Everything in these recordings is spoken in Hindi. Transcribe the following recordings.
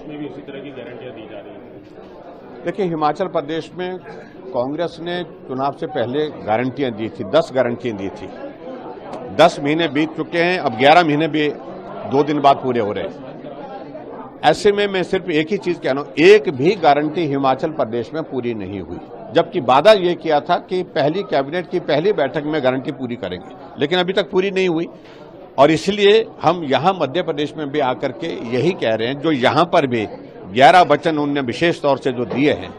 प्रदेश में भी उसी तरह की गारंटियां दी जा रही हैं? देखिए, हिमाचल प्रदेश में कांग्रेस ने चुनाव से पहले गारंटियां दी थी, 10 गारंटियां दी थी। 10 महीने बीत चुके हैं, अब 11 महीने भी 2 दिन बाद पूरे हो रहे हैं। ऐसे में मैं सिर्फ एक ही चीज कह रहा हूं, एक भी गारंटी हिमाचल प्रदेश में पूरी नहीं हुई, जबकि वादा यह किया था कि पहली कैबिनेट की पहली बैठक में गारंटी पूरी करेंगे, लेकिन अभी तक पूरी नहीं हुई। और इसलिए हम यहां मध्य प्रदेश में भी आकर के यही कह रहे हैं, जो यहां पर भी 11 वचन उन्होंने विशेष तौर से जो दिए हैं,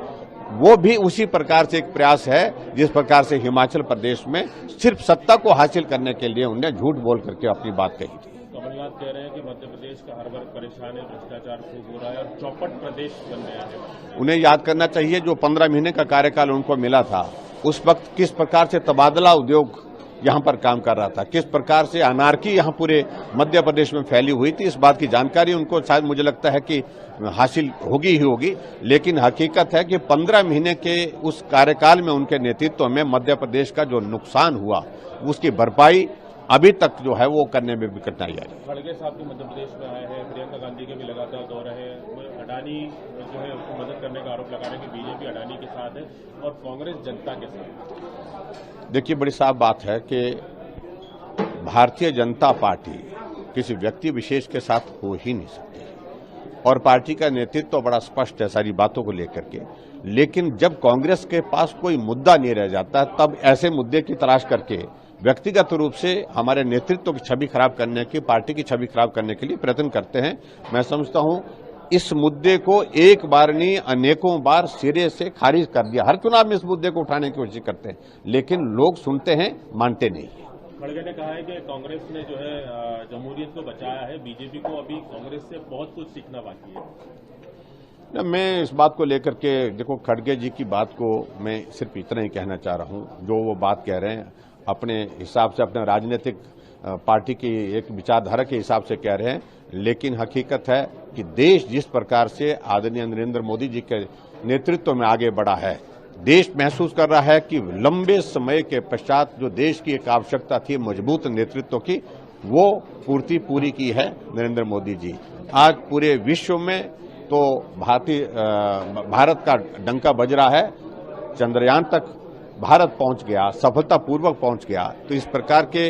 वो भी उसी प्रकार से एक प्रयास है जिस प्रकार से हिमाचल प्रदेश में सिर्फ सत्ता को हासिल करने के लिए उन्होंने झूठ बोल करके अपनी बात कही थी। कमलनाथ कह रहे हैं कि मध्य प्रदेश का हर वर्ग परेशान है, भ्रष्टाचार खूब हो रहा है और चौपट प्रदेश बन गया है। उन्हें याद करना चाहिए, जो 15 महीने का कार्यकाल उनको मिला था, उस वक्त किस प्रकार से तबादला उद्योग यहां पर काम कर रहा था, किस प्रकार से अनारकी यहां पूरे मध्य प्रदेश में फैली हुई थी। इस बात की जानकारी उनको शायद मुझे लगता है कि हासिल होगी ही होगी, लेकिन हकीकत है कि 15 महीने के उस कार्यकाल में उनके नेतृत्व में मध्य प्रदेश का जो नुकसान हुआ, उसकी भरपाई अभी तक जो है वो करने में भी कठिनाई आ रही है। खड़गे साहब भी मध्य प्रदेश में आए हैं, प्रियंका गांधी के भी लगातार दौरे हैं, अडानी जो है उसको मदद करने का आरोप लगा रहे हैं कि बीजेपी अडानी के साथ है और कांग्रेस जनता के साथ। देखिए, बड़ी साफ बात है कि भारतीय जनता पार्टी किसी व्यक्ति विशेष के साथ हो ही नहीं सकती, और पार्टी का नेतृत्व तो बड़ा स्पष्ट है सारी बातों को लेकर के। लेकिन जब कांग्रेस के पास कोई मुद्दा नहीं रह जाता, तब ऐसे मुद्दे की तलाश करके व्यक्तिगत रूप से हमारे नेतृत्व की छवि खराब करने की, पार्टी की छवि खराब करने के लिए प्रयत्न करते हैं। मैं समझता हूं इस मुद्दे को एक बार नहीं अनेकों बार सिरे से खारिज कर दिया। हर चुनाव में इस मुद्दे को उठाने की कोशिश करते हैं, लेकिन लोग सुनते हैं, मानते नहीं। खड़गे ने कहा है कि कांग्रेस ने जो है जमहूरियत को बचाया है, बीजेपी को अभी कांग्रेस से बहुत कुछ सीखना बाकी है। मैं इस बात को लेकर के, देखो, खड़गे जी की बात को मैं सिर्फ इतना ही कहना चाह रहा हूं, जो वो बात कह रहे हैं अपने हिसाब से, अपने राजनीतिक पार्टी की एक विचारधारा के हिसाब से कह रहे हैं, लेकिन हकीकत है कि देश जिस प्रकार से आदरणीय नरेंद्र मोदी जी के नेतृत्व में आगे बढ़ा है, देश महसूस कर रहा है कि लंबे समय के पश्चात जो देश की एक आवश्यकता थी मजबूत नेतृत्व की, वो पूर्ति पूरी की है नरेंद्र मोदी जी। आज पूरे विश्व में तो भारत का डंका बज रहा है, चंद्रयान तक भारत पहुंच गया, सफलतापूर्वक पहुंच गया। तो इस प्रकार के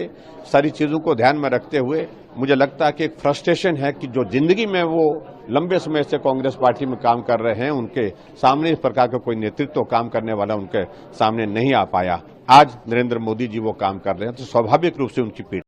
सारी चीजों को ध्यान में रखते हुए मुझे लगता है कि एक फ्रस्ट्रेशन है कि जो जिंदगी में वो लंबे समय से कांग्रेस पार्टी में काम कर रहे हैं, उनके सामने इस प्रकार का कोई नेतृत्व काम करने वाला उनके सामने नहीं आ पाया। आज नरेंद्र मोदी जी वो काम कर रहे हैं, तो स्वाभाविक रूप से उनकी पीठ